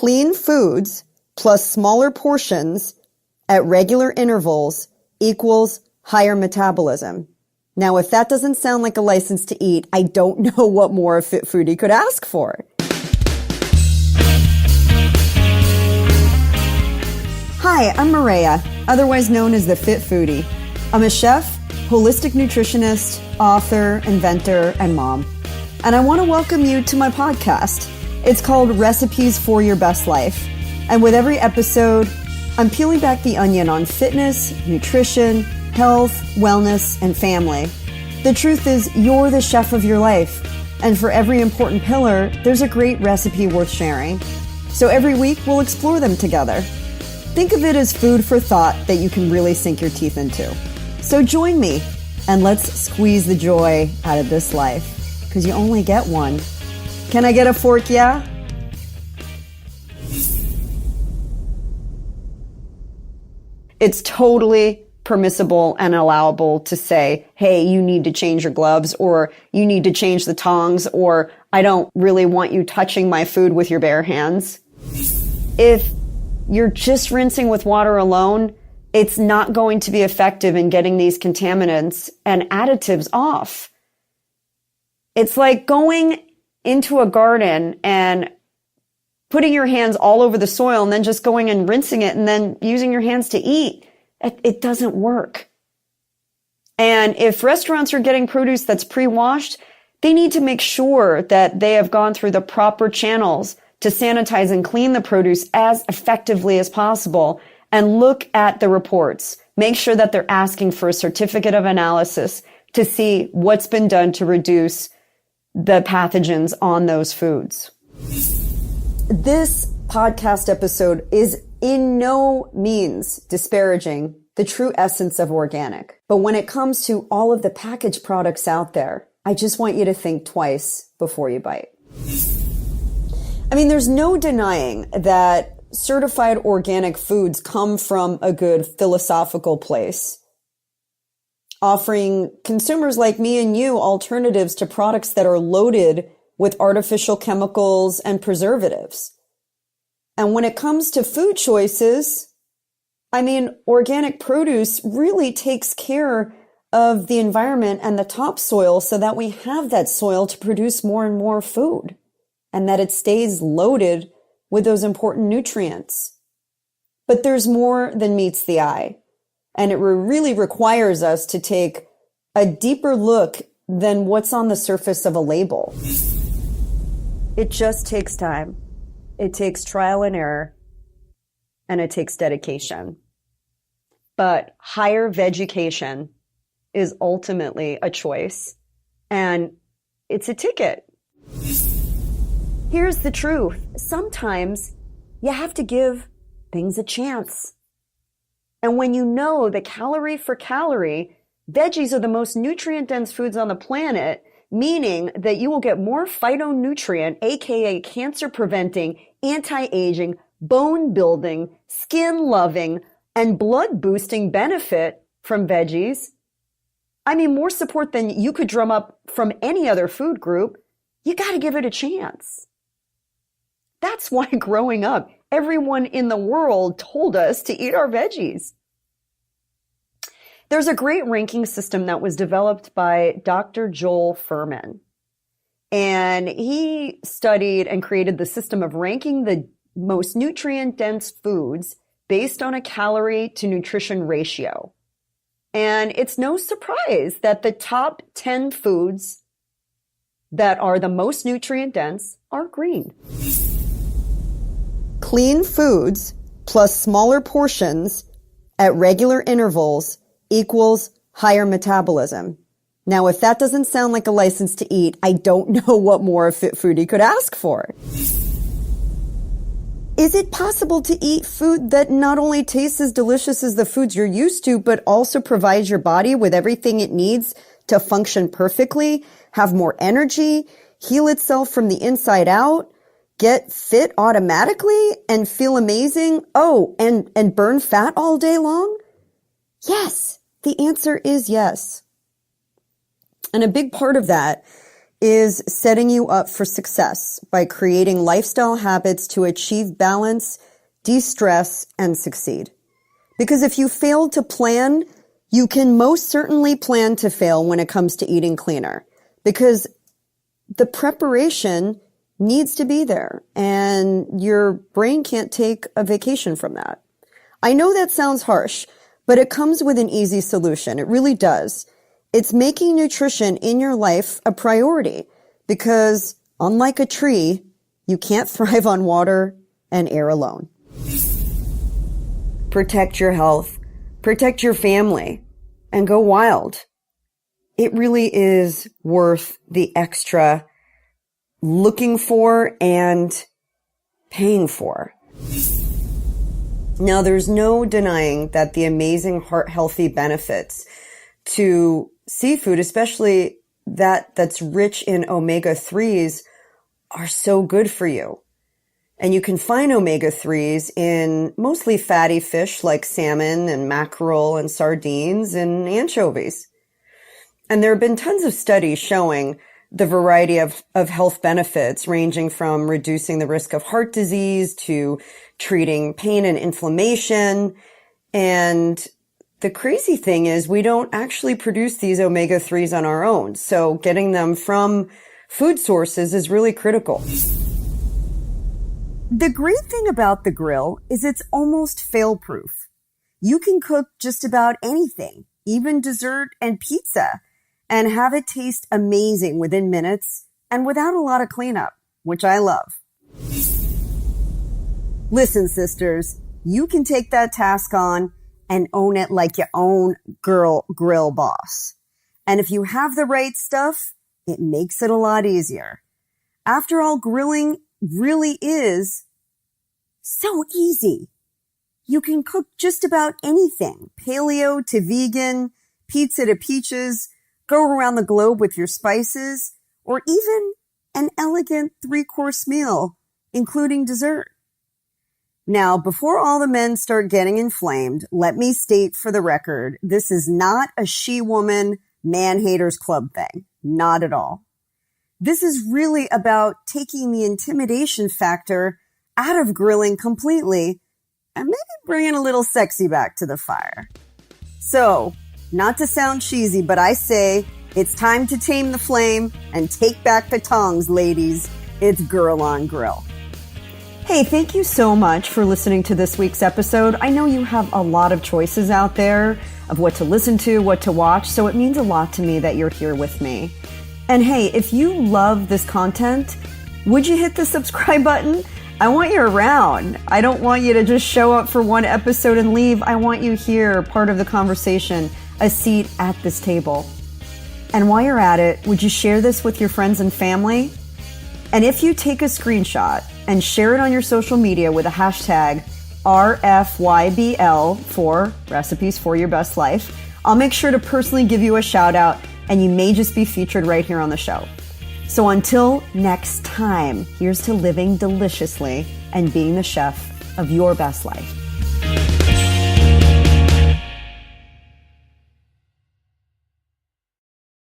Clean foods plus smaller portions at regular intervals equals higher metabolism. Now, if that doesn't sound like a license to eat, I don't know what more a Fit Foodie could ask for. Hi, I'm Mareya, otherwise known as the Fit Foodie. I'm a chef, holistic nutritionist, author, inventor, and mom. And I want to welcome you to my podcast. It's called Recipes for Your Best Life. And with every episode, I'm peeling back the onion on fitness, nutrition, health, wellness, and family. The truth is, you're the chef of your life. And for every important pillar, there's a great recipe worth sharing. So every week, we'll explore them together. Think of it as food for thought that you can really sink your teeth into. So join me, and let's squeeze the joy out of this life, because you only get one. Can I get a fork, yeah? It's totally permissible and allowable to say, hey, you need to change your gloves, or you need to change the tongs, or I don't really want you touching my food with your bare hands. If you're just rinsing with water alone, it's not going to be effective in getting these contaminants and additives off. It's like going into a garden and putting your hands all over the soil and then just going and rinsing it and then using your hands to eat. It doesn't work. And if restaurants are getting produce that's pre-washed, they need to make sure that they have gone through the proper channels to sanitize and clean the produce as effectively as possible, and look at the reports. Make sure that they're asking for a certificate of analysis to see what's been done to reduce the pathogens on those foods. This podcast episode is in no means disparaging the true essence of organic. But when it comes to all of the packaged products out there, I just want you to think twice before you bite. I mean, there's no denying that certified organic foods come from a good philosophical place, offering consumers like me and you alternatives to products that are loaded with artificial chemicals and preservatives. And when it comes to food choices, I mean, organic produce really takes care of the environment and the topsoil so that we have that soil to produce more and more food, and that it stays loaded with those important nutrients. But there's more than meets the eye, and it really requires us to take a deeper look than what's on the surface of a label. It just takes time. It takes trial and error, and it takes dedication. But higher vegucation is ultimately a choice, and it's a ticket. Here's the truth. Sometimes you have to give things a chance. And when you know that calorie for calorie, veggies are the most nutrient-dense foods on the planet, meaning that you will get more phytonutrient, aka cancer-preventing, anti-aging, bone-building, skin-loving, and blood-boosting benefit from veggies. I mean, more support than you could drum up from any other food group. You got to give it a chance. That's why growing up, everyone in the world told us to eat our veggies. There's a great ranking system that was developed by Dr. Joel Fuhrman. And he studied and created the system of ranking the most nutrient-dense foods based on a calorie to nutrition ratio. And it's no surprise that the top 10 foods that are the most nutrient-dense are green. Clean foods plus smaller portions at regular intervals equals higher metabolism. Now, if that doesn't sound like a license to eat, I don't know what more a Fit Foodie could ask for. Is it possible to eat food that not only tastes as delicious as the foods you're used to, but also provides your body with everything it needs to function perfectly, have more energy, heal itself from the inside out, get fit automatically, and feel amazing? Oh, and burn fat all day long? Yes, the answer is yes. And a big part of that is setting you up for success by creating lifestyle habits to achieve balance, de-stress, and succeed. Because if you fail to plan, you can most certainly plan to fail when it comes to eating cleaner. Because the preparation needs to be there, and your brain can't take a vacation from that. I know that sounds harsh, but it comes with an easy solution. It really does. It's making nutrition in your life a priority because, unlike a tree, you can't thrive on water and air alone. Protect your health, protect your family, and go wild. It really is worth the extra looking for and paying for. Now, there's no denying that the amazing heart-healthy benefits to seafood, especially that's rich in omega-3s, are so good for you. And you can find omega-3s in mostly fatty fish like salmon and mackerel and sardines and anchovies. And there have been tons of studies showing the variety of health benefits ranging from reducing the risk of heart disease to treating pain and inflammation. And the crazy thing is we don't actually produce these omega-3s on our own. So getting them from food sources is really critical. The great thing about the grill is it's almost fail-proof. You can cook just about anything, even dessert and pizza, and have it taste amazing within minutes and without a lot of cleanup, which I love. Listen, sisters, you can take that task on and own it like your own grill boss. And if you have the right stuff, it makes it a lot easier. After all, grilling really is so easy. You can cook just about anything, paleo to vegan, pizza to peaches, go around the globe with your spices, or even an elegant 3-course meal, including dessert. Now, before all the men start getting inflamed, let me state for the record, this is not a she-woman man-haters club thing. Not at all. This is really about taking the intimidation factor out of grilling completely and maybe bringing a little sexy back to the fire. So, not to sound cheesy, but I say it's time to tame the flame and take back the tongs, ladies. It's Girl on Grill. Hey, thank you so much for listening to this week's episode. I know you have a lot of choices out there of what to listen to, what to watch, so it means a lot to me that you're here with me. And hey, if you love this content, would you hit the subscribe button? I want you around. I don't want you to just show up for one episode and leave. I want you here, part of the conversation, a seat at this table. And while you're at it, would you share this with your friends and family? And if you take a screenshot and share it on your social media with a hashtag RFYBL for Recipes for Your Best Life, I'll make sure to personally give you a shout out and you may just be featured right here on the show. So until next time, here's to living deliciously and being the chef of your best life.